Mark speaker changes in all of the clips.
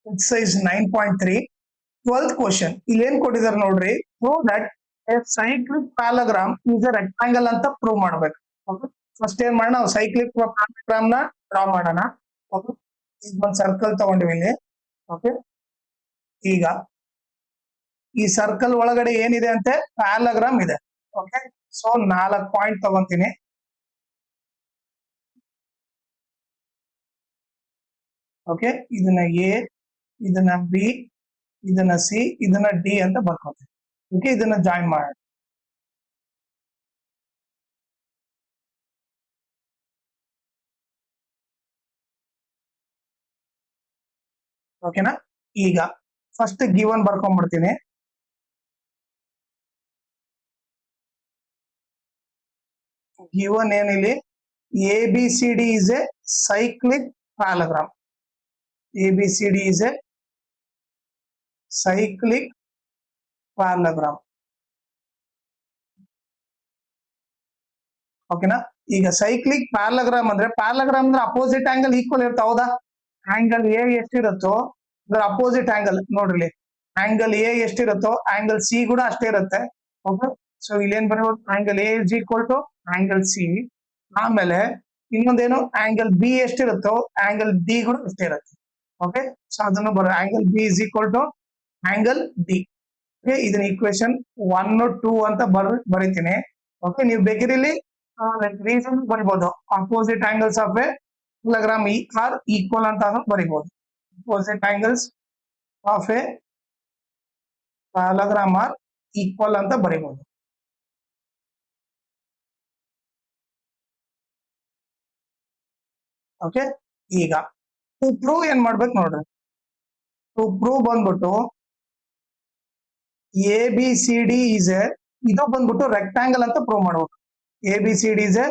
Speaker 1: exercise 9.3 12th question ಇಲ್ಲಿ ಏನ್ ಕೊಟ್ಟಿದ್ದಾರೆ ನೋಡ್ರಿ prove that a cyclic parallelogram is a rectangle ಅಂತ ಪ್ರೂವ್ ಮಾಡಬೇಕು ಓಕೆ ಫಸ್ಟ್ ಏನ್ ಮಾಡೋಣ ನಾವು cyclic parallelogram ನ ಡ್ರಾ ಮಾಡೋಣ ಓಕೆ ಈಗ ಒಂದು ಸರ್ಕಲ್ ತಗೊಂಡಿವಿ ಇಲ್ಲಿ ಓಕೆ ಈಗ ಈ ಸರ್ಕಲ್ ಒಳಗಡೆ ಏನಿದೆ ಅಂತೆ ಪ್ಯಾರಲೋಗ್ರಾಮ್ ಇದೆ ಓಕೆ ಸೊ 4 ಪಾಯಿಂಟ್ ತಗೊಂತೀನಿ ಓಕೆ ಇದನ್ನ ಎ ಇದನ್ನ ಬಿ ಇದನ್ನ ಸಿ ಇದನ್ನ ಡಿ ಅಂತ ಬರ್ಕೋತೀನಿ ಓಕೆ ಇದನ್ನ ಜಾಯಿನ್ ಮಾಡೋಣ ಓಕೆನಾ ಈಗ ಫಸ್ಟ್ ಗಿವನ್ ಬರ್ಕೊಂಡ್ಬಿಡ್ತೀನಿ ಗಿವನ್ ಏನಿಲ್ಲಿ ABCD is a cyclic parallelogram. ABCD is a cyclic parallelogram. ಓಕೆನಾ ಈಗ ಸೈಕ್ಲಿಕ್ ಪ್ಯಾರಲೋಗ್ರಾಮ್ ಅಂದ್ರೆ ಪ್ಯಾರಲೋಗ್ರಾಮ್ ಅಂದ್ರೆ ಅಪೋಸಿಟ್ ಆಂಗಲ್ ಈಕ್ವಲ್ ಇರುತ್ತೆ ಹೌದಾ ಆಂಗಲ್ ಎ ಎಷ್ಟಿರುತ್ತೋ ಅದ್ರ ಅಪೋಸಿಟ್ ಆಂಗಲ್ ನೋಡ್ರಿ ಆಂಗಲ್ ಎ ಎಷ್ಟಿರುತ್ತೋ ಆಂಗಲ್ ಸಿ ಕೂಡ ಅಷ್ಟೇ ಇರುತ್ತೆ ಓಕೆ ಸೊ ಇಲ್ಲೇನ್ ಬರಬಹುದು angle A is equal to angle C ಆಮೇಲೆ ಇನ್ನೊಂದೇನು ಆಂಗಲ್ ಬಿ ಎಷ್ಟಿರುತ್ತೋ ಆಂಗಲ್ ಡಿ ಕೂಡ ಅಷ್ಟೇ ಇರುತ್ತೆ ಓಕೆ ಸೊ ಅದನ್ನು ಬರೋ angle B is equal to angle D okay ಇದನ್ನ ಈಕ್ವೇಶನ್ 1 2 ಅಂತ ಬರೀತೀನಿ ಓಕೆ ನೀವು ಬೇಕಿರಲ್ಲಿ ರೀಸನ್ ಬರಿಬಹುದು opposite angles of a parallelogram are equal ಅಂತ ಬರಿಬಹುದು opposite angles of a parallelogram are equal ಅಂತ ಬರಿಬಹುದು ಓಕೆ ಈಗ ಟು ಪ್ರೂವ್ ಏನ್ ಮಾಡ್ಬೇಕು ನೋಡ್ರಿ ಟು ಪ್ರೂವ್ ಬಂದ್ಬಿಟ್ಟು ABCD is a ಇದು ಬಂದ್ಬಿಟ್ಟು ರೆಕ್ಟಾಂಗಲ್ ಅಂತ ಪ್ರೂವ್ ಮಾಡ್ಬೇಕು ABCD is a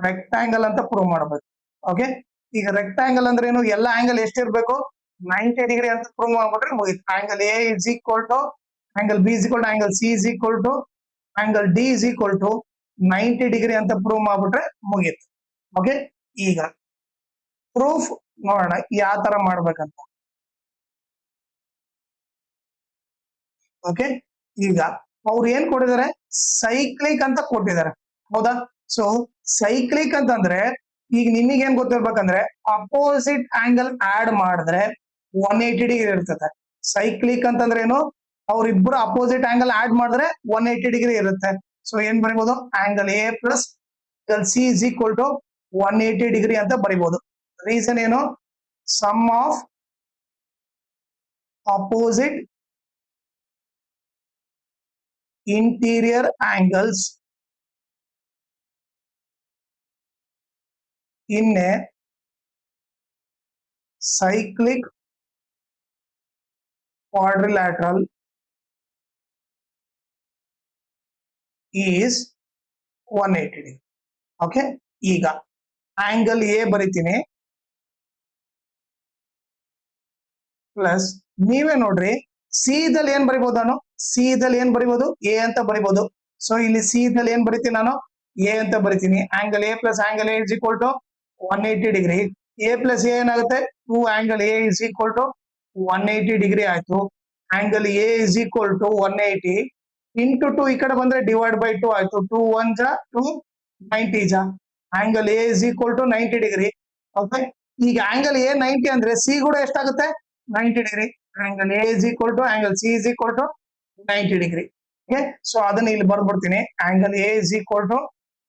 Speaker 1: ರೆಕ್ಟಾಂಗಲ್ ಅಂತ ಪ್ರೂವ್ ಮಾಡ್ಬೇಕು ಓಕೆ ಈಗ ರೆಕ್ಟಾಂಗಲ್ ಅಂದ್ರೆ ಏನು ಎಲ್ಲ ಆಂಗಲ್ ಎಷ್ಟಿರ್ಬೇಕು 90 ಡಿಗ್ರಿ ಅಂತ ಪ್ರೂವ್ ಮಾಡ್ಬಿಟ್ರೆ ಮುಗಿತು angle A is equal to angle B is equal to angle C is equal to angle D is equal to 90 degree ಅಂತ ಪ್ರೂವ್ ಮಾಡ್ಬಿಟ್ರೆ ಮುಗಿತು ಓಕೆ ಈಗ ಪ್ರೂಫ್ ನೋಡೋಣ ಯಾವ ತರ ಮಾಡ್ಬೇಕಂತ ಓಕೆ ಈಗ ಅವ್ರು ಏನ್ ಕೊಟ್ಟಿದ್ದಾರೆ ಸೈಕ್ಲಿಕ್ ಅಂತ ಕೊಟ್ಟಿದ್ದಾರೆ ಹೌದಾ ಸೊ ಸೈಕ್ಲಿಕ್ ಅಂತಂದ್ರೆ ಈಗ ನಿಮಗೆ ಏನ್ ಗೊತ್ತಿರ್ಬೇಕಂದ್ರೆ ಅಪೋಸಿಟ್ ಆಂಗಲ್ ಆಡ್ ಮಾಡಿದ್ರೆ 180 ಡಿಗ್ರಿ ಇರ್ತದೆ ಸೈಕ್ಲಿಕ್ ಅಂತಂದ್ರೆ ಏನು ಅವ್ರಿಬ್ರು ಅಪೋಸಿಟ್ ಆಂಗಲ್ ಆಡ್ ಮಾಡಿದ್ರೆ 180 ಡಿಗ್ರಿ ಇರುತ್ತೆ ಸೊ ಏನ್ ಬರೀಬಹುದು angle A plus angle C is equal to 180 degree ಅಂತ ಬರೀಬಹುದು ರೀಸನ್ ಏನು sum of opposite interior angles in a cyclic quadrilateral is 180 degree okay ಈಗ ಆಂಗಲ್ ಎ ಬರೀತೀನಿ ಪ್ಲಸ್ ನೀವೇ ನೋಡ್ರಿ ಸಿ ದಲ್ಲಿ ಏನ್ ಬರಿಬಹುದು ನಾನು ಸಿ ದಲ್ಲಿ ಏನ್ ಬರಿಬಹುದು ಎ ಅಂತ ಬರಿಬಹುದು ಸೊ ಇಲ್ಲಿ ಸಿ ದಲ್ಲಿ ಏನ್ ಬರಿತೀನಿ ನಾನು ಎ ಅಂತ ಬರಿತೀನಿ angle A plus angle A is equal to 180 degree A plus A ಏನಾಗುತ್ತೆ 2 angle A is equal to 180 degree ಆಯ್ತು angle A is equal to 180 into 2 ಈ ಕಡೆ ಬಂದ್ರೆ ಡಿವೈಡ್ ಬೈ 2 ಆಯ್ತು 2 1 ಜಾ 2 90 ಜಾ angle A is equal to 90 degree okay ಈಗ angle A 90 ಅಂದ್ರೆ ಸಿ ಕೂಡ ಎಷ್ಟಾಗುತ್ತೆ 90 degree angle A is equal to angle C is equal to 90 degree okay so ಅದನ್ನ ಇಲ್ಲಿ ಬರ್ಬಿಡ್ತೀನಿ angle A is equal to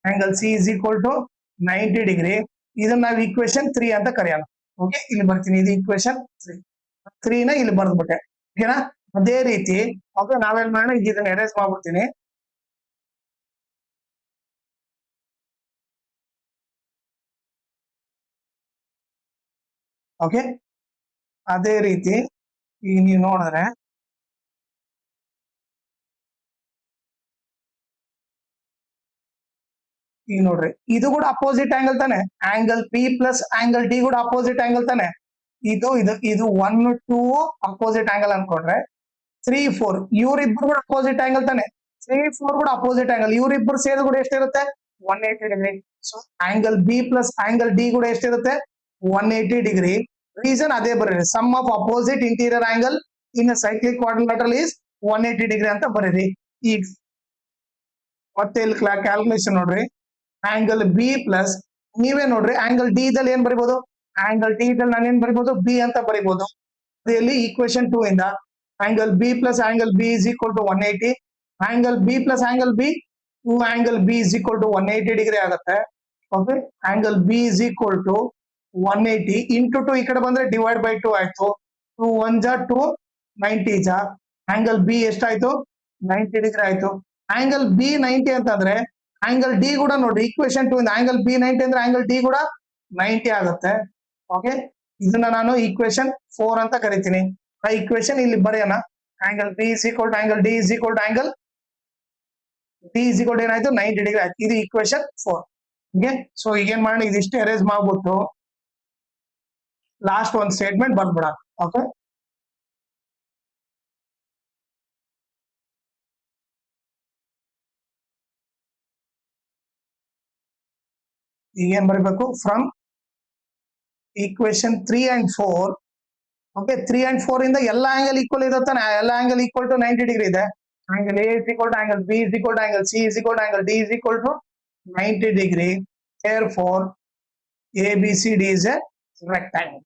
Speaker 1: angle C is equal to 90 degree ಇದನ್ನ ನಾವು equation 3 ಅಂತ ಕರೆಯೋಣ ಓಕೆ ಇಲ್ಲಿ ಬರ್ತೀನಿ ಇದು ಈಕ್ವೇಶನ್ 3 ನ ಇಲ್ಲಿ ಬರ್ದ್ಬಿಟ್ಟೆ ಓಕೆನಾ ಅದೇ ರೀತಿ ಓಕೆ ನಾವೇನ್ ಮಾಡೋಣ ಈಗ ಇದನ್ನ ಎರೇಸ್ ಮಾಡ್ಬಿಡ್ತೀನಿ ಓಕೆ ಅದೇ ರೀತಿ ಈಗ ನೀವು ನೋಡಿದ್ರೆ ಈಗ ನೋಡ್ರಿ ಇದು ಕೂಡ ಅಪೋಸಿಟ್ ಆಂಗಲ್ ತಾನೆ angle P plus angle D ಕೂಡ ಅಪೋಸಿಟ್ ಆಂಗಲ್ ತಾನೆ ಇದು 1 2 ಅಪೋಸಿಟ್ ಆಂಗಲ್ ಅನ್ಕೊಂಡ್ರೆ 3 4 ಇವ್ರಿಬ್ರು ಕೂಡ ಅಪೋಸಿಟ್ ಆಂಗಲ್ ತಾನೆ 3 4 ಕೂಡ ಅಪೋಸಿಟ್ ಆಂಗಲ್ ಇವ್ರಿಬ್ರು ಸೇರಿ ಕೂಡ ಎಷ್ಟಿರುತ್ತೆ 180 degree so angle B plus angle D ಕೂಡ ಎಷ್ಟಿರುತ್ತೆ 180 ಡಿಗ್ರಿ ರೀಸನ್ ಅದೇ ಬರೀರಿ, sum of opposite interior angle in cyclic quadrilateral is 180 degree ಅಂತ ಬರೀರಿ. ಈಗ ಮತ್ತೆ ಇಲ್ಲಿ ಕ್ಯಾಲ್ಕುಲೇಷನ್ ನೋಡ್ರಿ, ಆಂಗಲ್ ಬಿ ಪ್ಲಸ್ ನೀವೇ ನೋಡ್ರಿ ಆಂಗಲ್ ಡಿ ಇದಲ್ಲಿ ಏನ್ ಬರಿಬಹುದು, ಆಂಗಲ್ ಡಿ ಇದಲ್ಲಿ ನಾನು ಏನ್ ಬರಿಬಹುದು, ಬಿ ಅಂತ ಬರಿಬಹುದು. ಇಲ್ಲಿ ಈಕ್ವೇಶನ್ 2 ಇಂದ angle B plus angle B is equal to 180, angle B plus angle B 2 angle B is equal to 180 degree ಆಗುತ್ತೆ. Okay, angle B is equal to 180 into 2 ಈ ಕಡೆ ಬಂದ್ರೆ ಡಿವೈಡ್ ಬೈ 2 ಆಯ್ತು. 2 1 ಜಾ 2 90 ಜಾ ಆಂಗಲ್ ಬಿ ಎಷ್ಟಾಯ್ತು, 90 degree ಆಯ್ತು. Angle B 90 ಅಂತಂದ್ರೆ ಆಂಗಲ್ ಡಿ ಕೂಡ ನೋಡ್ರಿ ಈಕ್ವೇಶನ್ 2 ಇಂದ ಆಂಗಲ್ ಬಿ 90 ಅಂದ್ರೆ ಆಂಗಲ್ ಡಿ ಕೂಡ 90 ಆಗುತ್ತೆ. ಓಕೆ, ಇದನ್ನ ನಾನು ಈಕ್ವೇಶನ್ 4 ಅಂತ ಕರಿತೀನಿ. ಆ ಈಕ್ವೇಶನ್ ಇಲ್ಲಿ ಬರೆಯೋಣ. Angle B is equal to angle D is equal to angle D is equal to ಏನಾಯ್ತು, 90 ಡಿಗ್ರಿ ಆಯ್ತು. ಇದು ಈಕ್ವೇಶನ್ 4. ಓಕೆ, ಸೊ ಈಗೇನ್ ಮಾಡೋಣ, ಇದಿಷ್ಟು ಎರೇಸ್ ಮಾಡ್ಬಿಟ್ಟು ಲಾಸ್ಟ್ ಒಂದು ಸ್ಟೇಟ್ಮೆಂಟ್ ಬರ್ಬಿಡ. ಓಕೆ, ಈಗೇನ್ ಬರೀಬೇಕು, from equation 3 and 4. Okay, 3 and 4 ಇಂದ ಎಲ್ಲ ಆಂಗಲ್ ಈಕ್ವಲ್ ಇದೆ ತಾನೆ, ಎಲ್ಲ ಆಂಗಲ್ ಈಕ್ವಲ್ ಟು 90 ಡಿಗ್ರಿ ಇದೆ. Angle A is equal to angle B is equal to angle C is equal to angle D is equal to 90 degree. Therefore ABCD is a rectangle.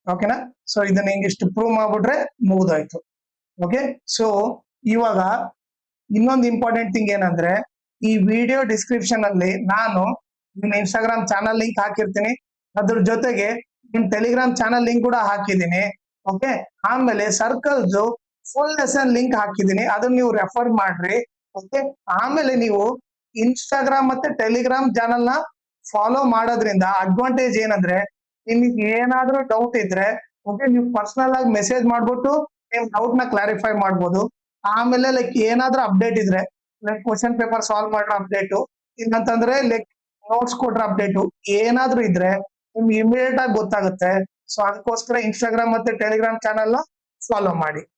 Speaker 1: ಓಕೆನಾ, so ಇದನ್ನ ಹಿಂಗಿಷ್ಟು prove ಮಾಡ್ಬಿಟ್ರೆ ಮುಗಿದೋಯ್ತು. Okay, so ಇವಾಗ ಇನ್ನೊಂದು important thing ಏನಂದ್ರೆ, ಈ video description ಅಲ್ಲಿ ನಾನು ನಿಮ್ಮ ಇನ್ಸ್ಟಾಗ್ರಾಮ್ ಚಾನಲ್ ಲಿಂಕ್ ಹಾಕಿರ್ತೀನಿ, ಅದ್ರ ಜೊತೆಗೆ ನಿಮ್ ಟೆಲಿಗ್ರಾಮ್ ಚಾನಲ್ ಲಿಂಕ್ ಕೂಡ ಹಾಕಿದ್ದೀನಿ. ಓಕೆ, ಆಮೇಲೆ ಸರ್ಕಲ್ಸ್ ಫುಲ್ ಲೆಸನ್ ಲಿಂಕ್ ಹಾಕಿದ್ದೀನಿ, ಅದನ್ನ ನೀವು ರೆಫರ್ ಮಾಡ್ರಿ. ಓಕೆ, ಆಮೇಲೆ ನೀವು ಇನ್ಸ್ಟಾಗ್ರಾಮ್ ಮತ್ತೆ ಟೆಲಿಗ್ರಾಮ್ ಚಾನಲ್ ನ ಫಾಲೋ ಮಾಡೋದ್ರಿಂದ ಅಡ್ವಾಂಟೇಜ್ ಏನಂದ್ರೆ, ನಿಮಗೆ ಏನಾದ್ರೂ ಡೌಟ್ ಇದ್ರೆ ಓಕೆ ನೀವು ಪರ್ಸನಲ್ ಆಗಿ ಮೆಸೇಜ್ ಮಾಡ್ಬಿಟ್ಟು ನಿಮ್ ಡೌಟ್ ನ ಕ್ಲಾರಿಫೈ ಮಾಡ್ಬೋದು. ಆಮೇಲೆ ಲೈಕ್ ಏನಾದ್ರೂ ಅಪ್ಡೇಟ್ ಇದ್ರೆ, ಲೈಕ್ ಕ್ವಶನ್ ಪೇಪರ್ ಸಾಲ್ವ್ ಮಾಡೋ ಅಪ್ಡೇಟು, ಇಲ್ಲಂತಂದ್ರೆ ಲೈಕ್ ನೋಟ್ಸ್ ಕೊಟ್ರ ಅಪ್ಡೇಟು, ಏನಾದ್ರೂ ಇದ್ರೆ ನಿಮ್ಗೆ ಇಮಿಡಿಯೇಟ್ ಆಗಿ ಗೊತ್ತಾಗುತ್ತೆ. ಸೊ ಅದಕ್ಕೋಸ್ಕರ ಇನ್ಸ್ಟಾಗ್ರಾಮ್ ಮತ್ತೆ ಟೆಲಿಗ್ರಾಮ್ ಚಾನಲ್ ನ ಫಾಲೋ ಮಾಡಿ.